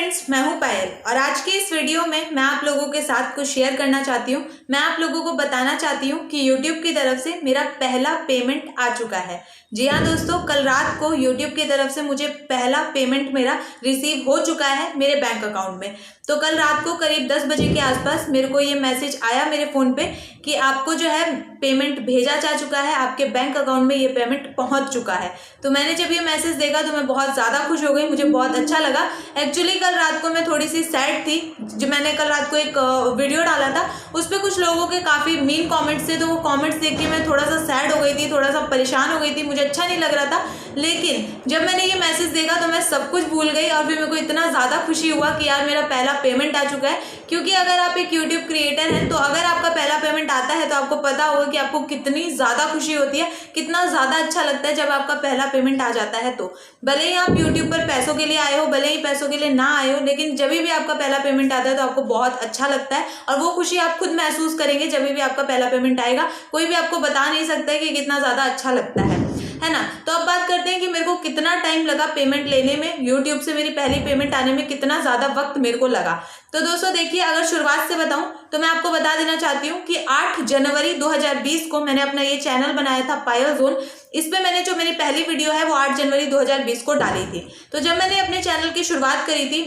Friends, मैं हूं पायल और आज की इस वीडियो में मैं आप लोगों के साथ कुछ शेयर करना चाहती हूं। मैं आप लोगों को बताना चाहती हूं कि YouTube की तरफ से मेरा पहला पेमेंट आ चुका है। जी हाँ दोस्तों, कल रात को YouTube की तरफ से मुझे पहला पेमेंट मेरा रिसीव हो चुका है मेरे बैंक अकाउंट में। तो कल रात को करीब 10 बजे के आसपास मेरे को ये मैसेज आया मेरे फ़ोन पे कि आपको जो है पेमेंट भेजा जा चुका है, आपके बैंक अकाउंट में ये पेमेंट पहुंच चुका है। तो मैंने जब ये मैसेज देखा तो मैं बहुत ज़्यादा खुश हो गई, मुझे बहुत अच्छा लगा। एक्चुअली कल रात को मैं थोड़ी सी सैड थी। जो मैंने कल रात को एक वीडियो डाला था उस पर कुछ लोगों के काफ़ी मीन कमेंट्स थे, तो वो कमेंट्स देख के मैं थोड़ा सा सैड हो गई थी, थोड़ा सा परेशान हो गई थी, मुझे अच्छा नहीं लग रहा था। लेकिन जब मैंने ये मैसेज देखा तो मैं सब कुछ भूल गई और फिर मेरे को इतना ज़्यादा खुशी हुआ कि यार मेरा पहला पेमेंट आ चुका है। क्योंकि अगर आप एक यूट्यूब क्रिएटर हैं तो अगर आपका पहला पेमेंट आता है तो आपको पता होगा कि आपको कितनी ज़्यादा खुशी होती है, कितना ज़्यादा अच्छा लगता है जब आपका पहला पेमेंट आ जाता है। तो भले ही आप यूट्यूब पर पैसों के लिए आए हो, भले ही पैसों के लिए ना आए हो, लेकिन जब भी आपका पहला पेमेंट आता है तो आपको बहुत अच्छा लगता है और वो खुशी आप खुद महसूस करेंगे जब भी आपका पहला पेमेंट आएगा। कोई भी आपको बता नहीं सकता है कि कितना ज़्यादा अच्छा लगता है ना। तो अब बात करते हैं कि मेरे को कितना टाइम लगा पेमेंट लेने में, यूट्यूब से मेरी पहली पेमेंट आने में कितना ज़्यादा वक्त मेरे को लगा। तो दोस्तों देखिए, अगर शुरुआत से बताऊं तो मैं आपको बता देना चाहती हूं कि 8 जनवरी 2020 को मैंने अपना ये चैनल बनाया था पायल जोन। इस पे मैंने जो मेरी पहली वीडियो है वो 8 जनवरी 2020 को डाली थी। तो जब मैंने अपने चैनल की शुरुआत करी थी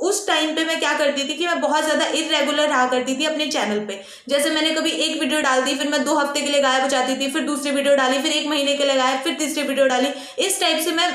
उस टाइम पे मैं क्या करती थी कि मैं बहुत ज़्यादा इरेगुलर रहा करती थी अपने चैनल पे। जैसे मैंने कभी एक वीडियो डाल दी, फिर मैं 2 हफ्ते के लिए गायब हो जाती थी, फिर दूसरी वीडियो डाली, फिर 1 महीने के लिए गायब, फिर तीसरी वीडियो डाली। इस टाइप से मैं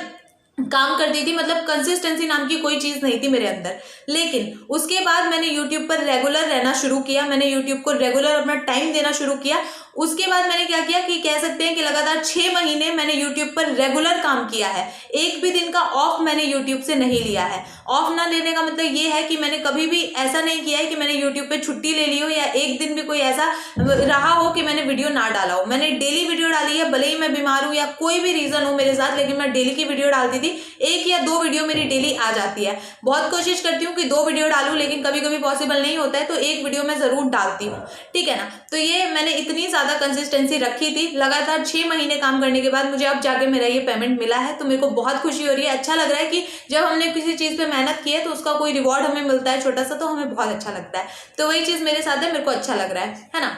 काम करती थी, मतलब कंसिस्टेंसी नाम की कोई चीज़ नहीं थी मेरे अंदर। लेकिन उसके बाद मैंने यूट्यूब पर रेगुलर रहना शुरू किया, मैंने यूट्यूब को रेगुलर अपना टाइम देना शुरू किया। उसके बाद मैंने क्या किया कि कह सकते हैं कि लगातार 6 महीने मैंने यूट्यूब पर रेगुलर काम किया है। एक भी दिन का ऑफ मैंने यूट्यूब से नहीं लिया है। ऑफ ना लेने का मतलब ये है कि मैंने कभी भी ऐसा नहीं किया है कि मैंने यूट्यूब पे छुट्टी ले ली हो या एक दिन भी कोई ऐसा रहा हो कि मैंने वीडियो ना डाला हो। मैंने डेली वीडियो डाली है, भले ही मैं बीमार हूँ या कोई भी रीज़न हो मेरे साथ, लेकिन मैं डेली की वीडियो डालती थी। 1 या 2 वीडियो मेरी डेली आ जाती है। बहुत कोशिश करती हूँ कि 2 वीडियो डालूँ, लेकिन कभी कभी पॉसिबल नहीं होता है, तो 1 वीडियो मैं ज़रूर डालती हूँ, ठीक है ना। तो ये मैंने इतनी ज़्यादा कंसिस्टेंसी रखी थी। लगातार 6 महीने काम करने के बाद मुझे अब जाके मेरा ये पेमेंट मिला है, तो मेरे को बहुत खुशी हो रही है। अच्छा लग रहा है कि जब हमने किसी चीज़ पे मेहनत की है तो उसका कोई रिवॉर्ड हमें मिलता है छोटा सा, तो हमें बहुत अच्छा लगता है। तो वही चीज़ मेरे साथ है, मेरे को अच्छा लग रहा है ना।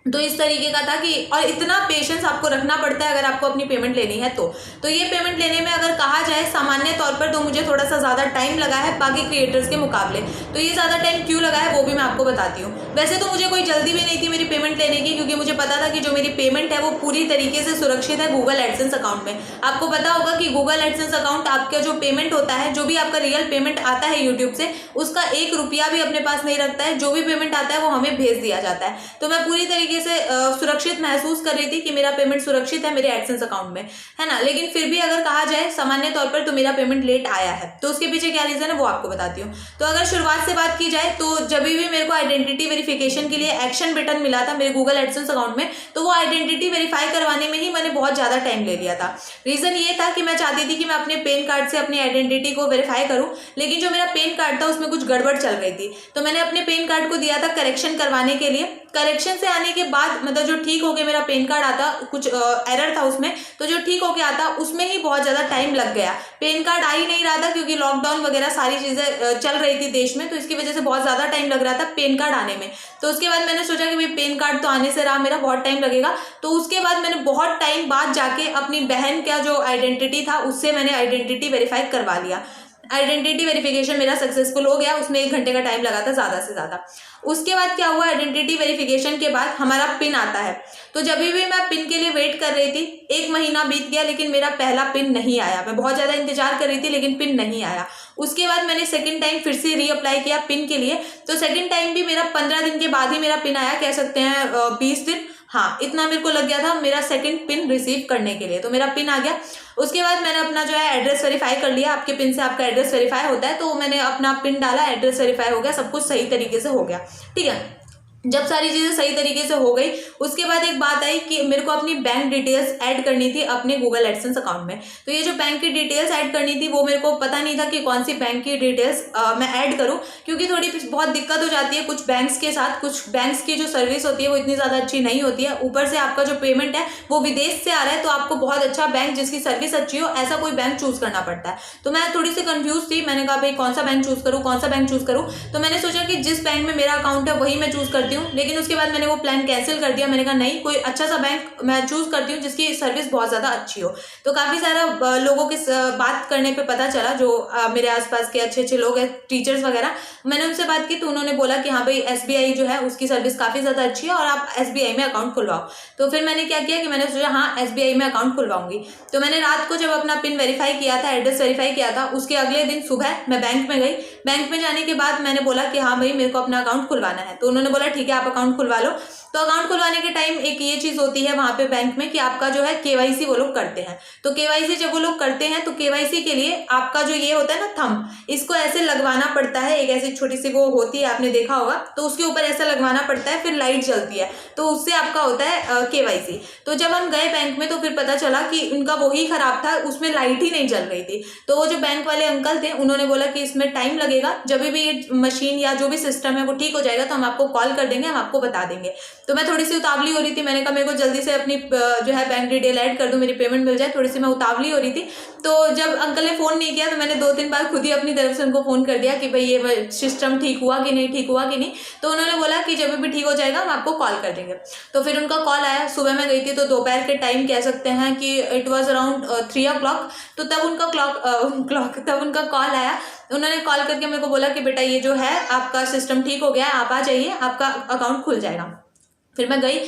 तो इस तरीके का था कि और इतना पेशेंस आपको रखना पड़ता है अगर आपको अपनी पेमेंट लेनी है तो ये पेमेंट लेने में अगर कहा जाए सामान्य तौर पर तो मुझे थोड़ा सा ज़्यादा टाइम लगा है बाकी क्रिएटर्स के मुकाबले। तो ये ज़्यादा टाइम क्यों लगा है वो भी मैं आपको बताती हूँ। वैसे तो मुझे कोई जल्दी भी नहीं थी मेरी पेमेंट लेने की, क्योंकि मुझे पता था कि जो मेरी पेमेंट है वो पूरी तरीके से सुरक्षित है गूगल एडसेंस अकाउंट में। आपको पता होगा कि गूगल एडसेंस अकाउंट आपका जो पेमेंट होता है, जो भी आपका रियल पेमेंट आता है यूट्यूब से, उसका 1 रुपया भी अपने पास नहीं रखता है। जो भी पेमेंट आता है वो हमें भेज दिया जाता है। तो मैं पूरी तरीके से सुरक्षित महसूस कर रही थी कि मेरा पेमेंट सुरक्षित है मेरे एडसेंस अकाउंट में, है ना। लेकिन फिर भी अगर कहा जाए सामान्य तौर पर तो मेरा पेमेंट लेट आया है। तो उसके पीछे क्या रीज़न है वो आपको बताती हूँ। तो अगर शुरुआत से बात की जाए तो जब भी मेरे को आइडेंटिटी वेरिफिकेशन के लिए एक्शन बटन मिला था मेरे गूगल एडसेंस अकाउंट में, तो वो आइडेंटिटी वेरीफाई करवाने में ही मैंने बहुत ज़्यादा टाइम ले लिया था। रीज़न ये था कि मैं चाहती थी कि मैं अपने पैन कार्ड से अपनी आइडेंटिटी को वेरीफाई करूँ, लेकिन जो मेरा पैन कार्ड था उसमें कुछ गड़बड़ चल रही थी। तो मैंने अपने पैन कार्ड को दिया था करेक्शन करवाने के लिए। करेक्शन से आने के बाद मतलब जो ठीक हो गया मेरा पैन कार्ड आता, कुछ एरर था उसमें, तो जो ठीक हो गया आता उसमें ही बहुत ज़्यादा टाइम लग गया। पैन कार्ड आ ही नहीं रहा था क्योंकि लॉकडाउन वगैरह सारी चीज़ें चल रही थी देश में, तो इसकी वजह से बहुत ज़्यादा टाइम लग रहा था पैन कार्ड आने में। तो उसके बाद मैंने सोचा कि भाई पैन कार्ड तो आने से रहा, मेरा बहुत टाइम लगेगा। तो उसके बाद मैंने बहुत टाइम बाद जाके अपनी बहन का जो आइडेंटिटी था उससे मैंने आइडेंटिटी वेरीफाई करवा लिया। आइडेंटिटी वेरिफिकेशन मेरा सक्सेसफुल हो गया, उसमें 1 घंटे का टाइम लगा था ज़्यादा से ज़्यादा। उसके बाद क्या हुआ, आइडेंटिटी वेरिफिकेशन के बाद हमारा पिन आता है। तो जब भी मैं पिन के लिए वेट कर रही थी, 1 महीना बीत गया लेकिन मेरा पहला पिन नहीं आया। मैं बहुत ज़्यादा इंतजार कर रही थी लेकिन पिन नहीं आया। उसके बाद मैंने सेकंड टाइम फिर से रीअप्लाई किया पिन के लिए, तो सेकंड टाइम भी मेरा 15 दिन के बाद ही मेरा पिन आया, कह सकते हैं 20 दिन, हाँ इतना मेरे को लग गया था मेरा सेकंड पिन रिसीव करने के लिए। तो मेरा पिन आ गया। उसके बाद मैंने अपना जो है एड्रेस वेरीफाई कर लिया। आपके पिन से आपका एड्रेस वेरीफाई होता है, तो मैंने अपना पिन डाला, एड्रेस वेरीफाई हो गया, सब कुछ सही तरीके से हो गया, ठीक है। जब सारी चीज़ें सही तरीके से हो गई, उसके बाद एक बात आई कि मेरे को अपनी बैंक डिटेल्स ऐड करनी थी अपने गूगल एडसेंस अकाउंट में। तो ये जो बैंक की डिटेल्स ऐड करनी थी वो मेरे को पता नहीं था कि कौन सी बैंक की डिटेल्स मैं ऐड करूं, क्योंकि थोड़ी बहुत दिक्कत हो जाती है कुछ बैंक्स के साथ। कुछ बैंक्स की जो सर्विस होती है वो इतनी ज़्यादा अच्छी नहीं होती है, ऊपर से आपका जो पेमेंट है वो विदेश से आ रहा है, तो आपको बहुत अच्छा बैंक जिसकी सर्विस अच्छी हो ऐसा कोई बैंक चूज करना पड़ता है। तो मैं थोड़ी सी कंफ्यूज थी, मैंने कहा भाई कौन सा बैंक चूज करूँ, कौन सा बैंक चूज करूँ। तो मैंने सोचा कि जिस बैंक में मेरा अकाउंट है वही मैं चूज करती हूँ, लेकिन उसके बाद मैंने वो प्लान कैंसिल कर दिया। मैंने कहा नहीं, कोई अच्छा सा बैंक मैं चूज करती हूँ जिसकी सर्विस बहुत ज्यादा अच्छी हो। तो काफी सारा लोगों के बात करने पे पता चला, जो मेरे आसपास के अच्छे अच्छे लोग हैं, टीचर्स वगैरह, मैंने उनसे बात की तो उन्होंने बोला कि हाँ भाई SBI जो है उसकी सर्विस काफी ज्यादा अच्छी है और आप SBI में अकाउंट खुलवाओ। तो फिर मैंने क्या किया कि मैंने सोचा हाँ SBI में अकाउंट खुलवाऊंगी। तो मैंने रात को जब अपना पिन वेरीफाई किया था, एड्रेस वेरीफाई किया था, उसके अगले दिन सुबह मैं बैंक में गई। बैंक में जाने के बाद मैंने बोला कि हाँ भाई मेरे को अपना अकाउंट खुलवाना है। तो उन्होंने बोला ठीक है आप अकाउंट खुलवा लो। तो अकाउंट खुलवाने के टाइम एक ये चीज होती है वहां पे बैंक में कि आपका जो है KYC वो लोग करते हैं। तो KYC जब वो लोग करते हैं तो KYC के लिए आपका जो ये होता है ना थंब, इसको ऐसे लगवाना पड़ता है। एक ऐसी छोटी सी वो होती है, आपने देखा होगा, तो उसके ऊपर ऐसा लगवाना पड़ता है, फिर लाइट जलती है, तो उससे आपका होता है KYC। तो जब हम गए बैंक में तो फिर पता चला कि उनका वही खराब था, उसमें लाइट ही नहीं जल रही थी। तो वो जो बैंक वाले अंकल थे उन्होंने बोला कि इसमें टाइम लगेगा, जब भी ये मशीन या जो भी सिस्टम है वो ठीक हो जाएगा तो हम आपको कॉल कर देंगे, हम आपको बता देंगे। तो मैं थोड़ी सी उतावली हो रही थी, मैंने कहा मेरे को जल्दी से अपनी जो है बैंक डिटेल ऐड कर दूं, मेरी पेमेंट मिल जाए, थोड़ी सी मैं उतावली हो रही थी। तो जब अंकल ने फोन नहीं किया तो मैंने 2-3 बार खुद ही अपनी तरफ से उनको फोन कर दिया कि भाई ये सिस्टम ठीक हुआ कि नहीं, ठीक हुआ कि नहीं। तो उन्होंने बोला कि जब भी ठीक हो जाएगा हम आपको कॉल कर देंगे। तो फिर उनका कॉल आया, सुबह मैं गई थी तो दोपहर के टाइम कह सकते हैं कि इट वॉज अराउंड 3 o'clock। तो तब उनका कॉल आया। उन्होंने कॉल करके मेरे को बोला कि बेटा ये जो है आपका सिस्टम ठीक हो गया है, आप आ जाइए, आपका अकाउंट खुल जाएगा। फिर मैं गई,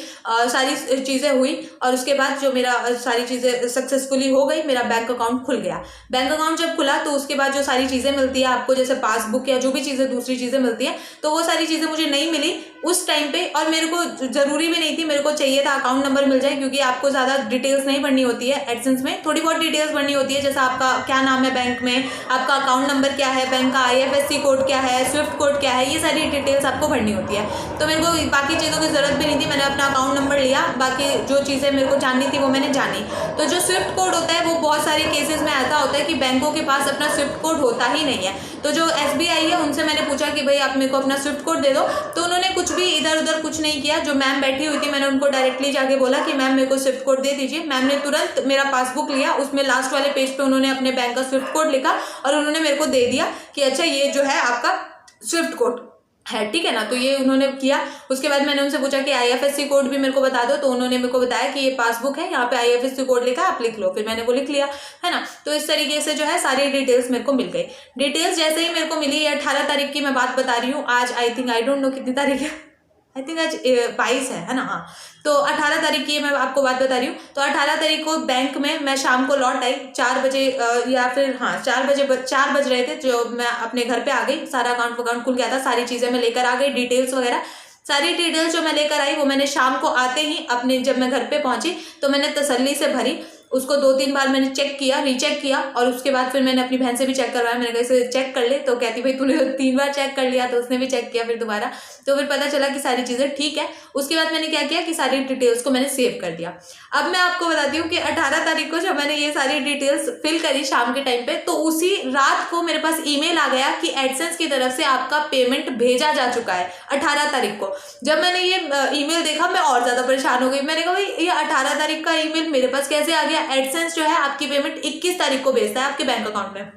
सारी चीज़ें हुई और उसके बाद जो मेरा सारी चीज़ें सक्सेसफुली हो गई, मेरा बैंक अकाउंट खुल गया। बैंक अकाउंट जब खुला तो उसके बाद जो सारी चीज़ें मिलती है आपको, जैसे पासबुक या जो भी चीज़ें दूसरी चीज़ें मिलती है, तो वो सारी चीज़ें मुझे नहीं मिली उस टाइम पे। और मेरे को ज़रूरी भी नहीं थी, मेरे को चाहिए था अकाउंट नंबर मिल जाए, क्योंकि आपको ज़्यादा डिटेल्स नहीं भरनी होती है एडसेंस में, थोड़ी बहुत डिटेल्स भरनी होती है, जैसे आपका क्या नाम है बैंक में, आपका अकाउंट नंबर क्या है, बैंक का IFSC कोड क्या है, स्विफ्ट कोड क्या है, ये सारी डिटेल्स आपको भरनी होती है। तो मेरे को बाकी चीज़ों की ज़रूरत भी नहीं थी, मैंने अपना अकाउंट नंबर लिया, बाकी जो चीज़ें मेरे को जाननी थी वो मैंने जानी। तो जो स्विफ्ट कोड होता है वो बहुत सारे केसेस में ऐसा होता है कि बैंकों के पास अपना स्विफ्ट कोड होता ही नहीं है। तो जो SBI है उनसे मैंने पूछा कि भाई आप मेरे को अपना स्विफ्ट कोड दे दो, तो उन्होंने कुछ भी इधर उधर कुछ नहीं किया। जो मैम बैठी हुई थी मैंने उनको डायरेक्टली जाके बोला कि मैम मेरे को स्विफ्ट कोड दे दीजिए। मैम ने तुरंत मेरा पासबुक लिया, उसमें लास्ट वाले पेज पे उन्होंने अपने बैंक का स्विफ्ट कोड लिखा और उन्होंने मेरे को दे दिया कि अच्छा ये जो है आपका स्विफ्ट कोड है, ठीक है ना। तो ये उन्होंने किया। उसके बाद मैंने उनसे पूछा कि IFSC कोड भी मेरे को बता दो, तो उन्होंने मेरे को बताया कि ये पासबुक है, यहाँ पे IFSC कोड लिखा है, आप लिख लो। फिर मैंने वो लिख लिया, है ना। तो इस तरीके से जो है सारी डिटेल्स मेरे को मिल गई। डिटेल्स जैसे ही मेरे को मिली, ये 18 तारीख की मैं बात बता रही हूँ, आज आई डोंट नो कितनी तारीख है, आई थिंक आज 22 है ना। हाँ, तो 18 तारीख की मैं आपको बात बता रही हूँ। तो 18 तारीख को बैंक में मैं शाम को लौट आई 4 बजे, या फिर हाँ 4 बज रहे थे, जो मैं अपने घर पे आ गई। सारा अकाउंट खुल गया था, सारी चीज़ें मैं लेकर आ गई, डिटेल्स वगैरह सारी डिटेल्स जो मैं लेकर आई वो मैंने शाम को आते ही अपने, जब मैं घर पे पहुंची तो मैंने तसल्ली से भरी। उसको 2-3 बार मैंने चेक किया, रीचेक किया, और उसके बाद फिर मैंने अपनी बहन से भी चेक करवाया। मैंने कहा इसे चेक कर ले, तो कहती भाई तूने 3 बार चेक कर लिया, तो उसने भी चेक किया फिर दोबारा। तो फिर पता चला कि सारी चीज़ें ठीक है। उसके बाद मैंने क्या किया कि सारी डिटेल्स को मैंने सेव कर दिया। अब मैं आपको बताती हूँ कि 18 तारीख को जब मैंने ये सारी डिटेल्स फिल करी शाम के टाइम पे, तो उसी रात को मेरे पास ईमेल आ गया कि एडसेंस की तरफ से आपका पेमेंट भेजा जा चुका है 18 तारीख को। जब मैंने ये ईमेल देखा मैं और ज़्यादा परेशान हो गई। मैंने कहा भाई ये 18 तारीख का ईमेल मेरे पास कैसे आ गया। एडसेंस जो है आपकी पेमेंट 21 तारीख को भेजता है आपके बैंक अकाउंट में।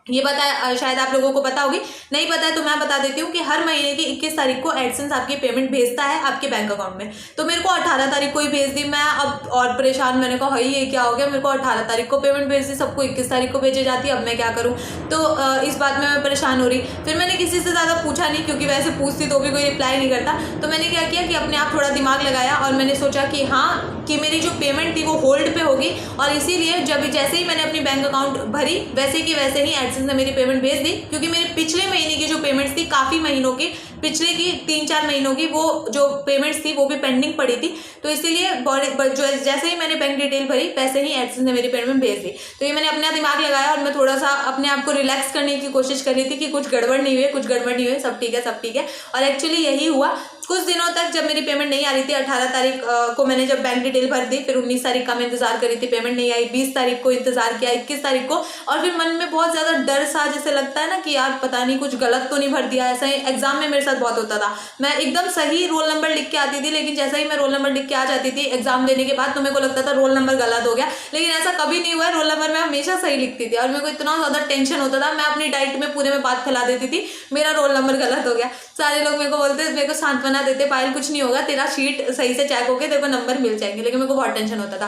ये पता शायद आप लोगों को पता होगी, नहीं पता है तो मैं बता देती हूँ कि हर महीने की 21 तारीख को एडसेंस आपकी पेमेंट भेजता है आपके बैंक अकाउंट में। तो मेरे को 18 तारीख को ही भेज दी। मैं अब और परेशान, मैंने कहा भाई ये क्या हो गया, मेरे को 18 तारीख को पेमेंट भेज दी, सबको 21 तारीख को भेजे जाती है, अब मैं क्या करूँ। तो इस बात में मैं परेशान हो रही। फिर मैंने किसी से ज़्यादा पूछा नहीं, क्योंकि वैसे पूछती तो भी कोई रिप्लाई नहीं करता। तो मैंने क्या किया कि अपने आप थोड़ा दिमाग लगाया और मैंने सोचा कि हाँ कि मेरी जो पेमेंट थी वो होल्ड पे होगी, और इसीलिए जैसे ही मैंने अपनी बैंक अकाउंट भरी वैसे की वैसे ही एडसेंस ने मेरी पेमेंट भेज दी। क्योंकि मेरे पिछले महीने की जो पेमेंट्स थी, काफ़ी महीनों की, पिछले की 3-4 महीनों की वो जो पेमेंट्स थी वो भी पेंडिंग पड़ी थी। तो इसीलिए जो जैसे ही मैंने बैंक डिटेल भरी वैसे ही एडसेंस ने मेरी पेमेंट भेज दी। तो ये मैंने अपना दिमाग लगाया और मैं थोड़ा सा अपने आप को रिलैक्स करने की कोशिश कर रही थी कि कुछ गड़बड़ नहीं हुई, कुछ गड़बड़ नहीं हुई, सब ठीक है, सब ठीक है। और एक्चुअली यही हुआ, कुछ दिनों तक जब मेरी पेमेंट नहीं आ रही थी, 18 तारीख को मैंने जब बैंक डिटेल भर दी, फिर 19 तारीख का मैं इंतजार करी थी, पेमेंट नहीं आई, 20 तारीख को इंतजार किया, 21 तारीख को, और फिर मन में बहुत ज्यादा डर सा जैसे लगता है ना कि यार पता नहीं कुछ गलत तो नहीं भर दिया। ऐसा ही एग्जाम में मेरे साथ बहुत होता था, मैं एकदम सही रोल नंबर लिख के आती थी, लेकिन जैसा ही मैं रोल नंबर लिख के आ जाती थी एग्जाम देने के बाद तो मेरे को लगता था रोल नंबर गलत हो गया, लेकिन ऐसा कभी नहीं हुआ। रोल नंबर मैं हमेशा सही लिखती थी और मेरे को इतना ज्यादा टेंशन होता था, मैं अपनी डाइट में पूरे में बात फैला देती थी मेरा रोल नंबर गलत हो गया। सारे लोग मेरे को बोलते, मेरे को सांत्वना देते, पायल कुछ नहीं होगा, तेरा शीट सही से चेक होके तेरे को नंबर मिल जाएंगे, लेकिन मेरे को बहुत टेंशन होता था।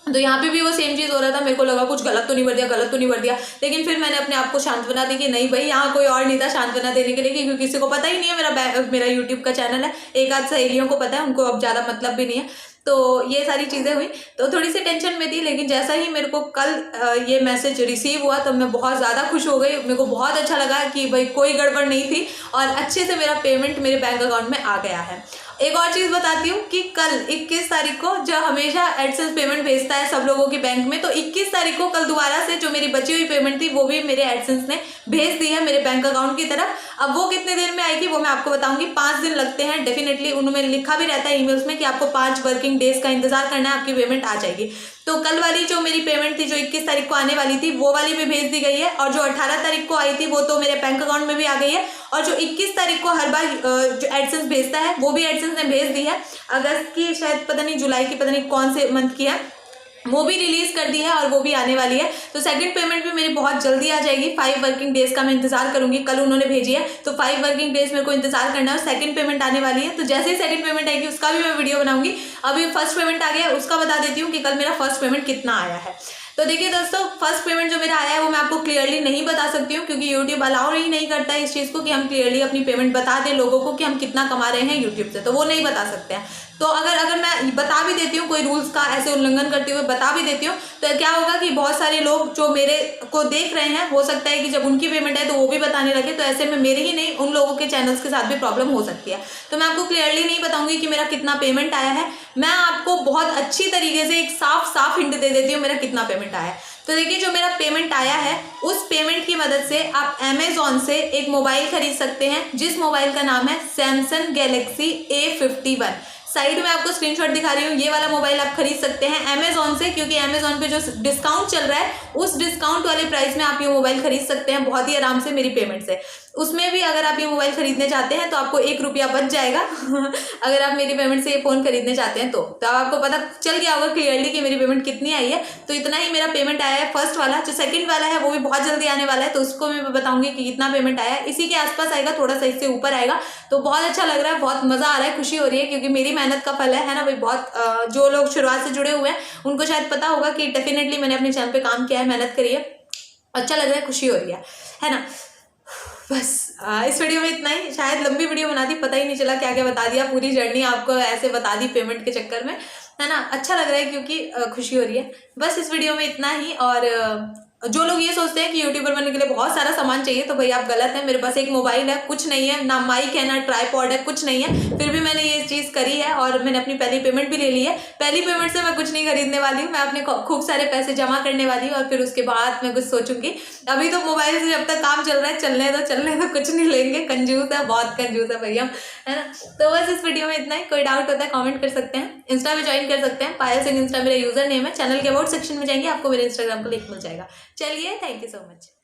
तो यहाँ पे भी वो सेम चीज हो रहा था, मेरे को लगा कुछ गलत तो नहीं भर दिया, गलत तो नहीं भर दिया, लेकिन फिर मैंने अपने आप को सांत्वना दी कि नहीं भाई, यहाँ कोई और नहीं था सांत्वना देने के लिए, क्योंकि किसी को पता ही नहीं है मेरा यूट्यूब का चैनल है, एक आध सहेलियों को पता है, उनको अब ज्यादा मतलब भी नहीं है। तो ये सारी चीज़ें हुई तो थोड़ी सी टेंशन में थी, लेकिन जैसा ही मेरे को कल ये मैसेज रिसीव हुआ तो मैं बहुत ज़्यादा खुश हो गई। मेरे को बहुत अच्छा लगा कि भाई कोई गड़बड़ नहीं थी और अच्छे से मेरा पेमेंट मेरे बैंक अकाउंट में आ गया है। एक और चीज़ बताती हूँ कि कल 21 तारीख को जो हमेशा एडसेंस पेमेंट भेजता है सब लोगों के बैंक में, तो 21 तारीख को कल दोबारा से जो मेरी बची हुई पेमेंट थी वो भी मेरे एडसेंस ने भेज दी है मेरे बैंक अकाउंट की तरफ। अब वो कितने देर में आएगी वो मैं आपको बताऊंगी। 5 दिन लगते हैं डेफिनेटली, उन्होंने लिखा भी रहता है ईमेल्स में कि आपको 5 वर्किंग डेज का इंतजार करना है, आपकी पेमेंट आ जाएगी। तो कल वाली जो मेरी पेमेंट थी जो 21 तारीख को आने वाली थी वो वाली भी भेज दी गई है, और जो 18 तारीख को आई थी वो तो मेरे बैंक अकाउंट में भी आ गई है, और जो 21 तारीख को हर बार जो एडसेंस भेजता है वो भी एडसेंस ने भेज दी है। अगस्त की शायद पता नहीं, जुलाई की पता नहीं कौन से मंथ की है, वो भी रिलीज कर दी है और वो भी आने वाली है। तो सेकंड पेमेंट भी मेरी बहुत जल्दी आ जाएगी। 5 वर्किंग डेज का मैं इंतजार करूंगी, कल उन्होंने भेजी है तो 5 वर्किंग डेज मेरे को इंतजार करना है और सेकंड पेमेंट आने वाली है। तो जैसे ही सेकंड पेमेंट आएगी उसका भी मैं वीडियो बनाऊंगी। अभी फर्स्ट पेमेंट आ गया है, उसका बता देती हूँ कि कल मेरा फर्स्ट पेमेंट कितना आया है। तो देखिए दोस्तों, फर्स्ट पेमेंट जो मेरा आया है वो मैं आपको क्लियरली नहीं बता सकती हूँ, क्योंकि यूट्यूब अलाउ ही नहीं करता है इस चीज़ को कि हम क्लियरली अपनी पेमेंट बता दें लोगों को कि हम कितना कमा रहे हैं यूट्यूब से, तो वो नहीं बता सकते हैं। तो अगर मैं बता भी देती हूँ, कोई रूल्स का ऐसे उल्लंघन करते हुए बता भी देती हूँ, तो क्या होगा कि बहुत सारे लोग जो मेरे को देख रहे हैं, हो सकता है कि जब उनकी पेमेंट है तो वो भी बताने लगे, तो ऐसे में मेरे ही नहीं उन लोगों के चैनल्स के साथ भी प्रॉब्लम हो सकती है। तो मैं आपको क्लियरली नहीं बताऊंगी कि मेरा कितना पेमेंट आया है, मैं आपको बहुत अच्छी तरीके से एक साफ हिंट दे देती हूँ मेरा कितना पेमेंट आया है। तो देखिए, जो मेरा पेमेंट आया है उस पेमेंट की मदद से आप अमेजोन से एक मोबाइल खरीद सकते हैं, जिस मोबाइल का नाम है सैमसंग गैलेक्सी A51। साइड में आपको स्क्रीनशॉट दिखा रही हूँ, ये वाला मोबाइल आप खरीद सकते हैं अमेजोन से, क्योंकि अमेजोन पे जो डिस्काउंट चल रहा है उस डिस्काउंट वाले प्राइस में आप ये मोबाइल खरीद सकते हैं बहुत ही आराम से मेरी पेमेंट से। उसमें भी अगर आप ये मोबाइल खरीदने चाहते हैं तो आपको 1 रुपया बच जाएगा अगर आप मेरी पेमेंट से ये फ़ोन खरीदने चाहते हैं तो अब आपको पता चल गया होगा क्लियरली कि मेरी पेमेंट कितनी आई है। तो इतना ही मेरा पेमेंट आया है फर्स्ट वाला। जो सेकंड वाला है वो भी बहुत जल्दी आने वाला है, तो उसको मैं बताऊंगी कि कितना पेमेंट आया है। इसी के आसपास आएगा, थोड़ा सा इससे ऊपर आएगा। तो बहुत अच्छा लग रहा है, बहुत मज़ा आ रहा है, खुशी हो रही है, क्योंकि मेरी मेहनत का फल है ना भाई। बहुत जो लोग शुरुआत से जुड़े हुए हैं उनको शायद पता होगा कि डेफिनेटली मैंने अपने चैनल पे काम किया है, मेहनत करी है, अच्छा लग रहा है, खुशी हो रही है ना। बस इस वीडियो में इतना ही। शायद लंबी वीडियो बना दी, पता ही नहीं चला क्या क्या बता दिया, पूरी जर्नी आपको ऐसे बता दी पेमेंट के चक्कर में, है ना। अच्छा लग रहा है क्योंकि खुशी हो रही है। बस इस वीडियो में इतना ही। और जो लोग ये सोचते हैं कि यूट्यूबर बनने के लिए बहुत सारा सामान चाहिए, तो भाई आप गलत है। मेरे पास एक मोबाइल है, कुछ नहीं है, ना माइक है, ना ट्राइपॉड है, कुछ नहीं है, फिर भी मैंने ये चीज़ करी है और मैंने अपनी पहली पेमेंट भी ले ली है। पहली पेमेंट से मैं कुछ नहीं खरीदने वाली हूँ, मैं अपने खूब सारे पैसे जमा करने वाली हूँ और फिर उसके बाद मैं कुछ सोचूंगी। अभी तो मोबाइल से जब तक काम चल रहा है चलने दो, कुछ नहीं लेंगे। कंजूस है, बहुत कंजूस है भैया, है ना। तो बस इस वीडियो में इतना ही। कोई डाउट होता है कमेंट कर सकते हैं, इंस्टा में ज्वाइन कर सकते हैं, पायल सिंह इंस्टा मेरा यूजर नेम है। चैनल के अबाउट सेक्शन में जाएंगे, आपको मेरे इंस्टाग्राम का लिंक मिल जाएगा। चलिए, थैंक यू so much.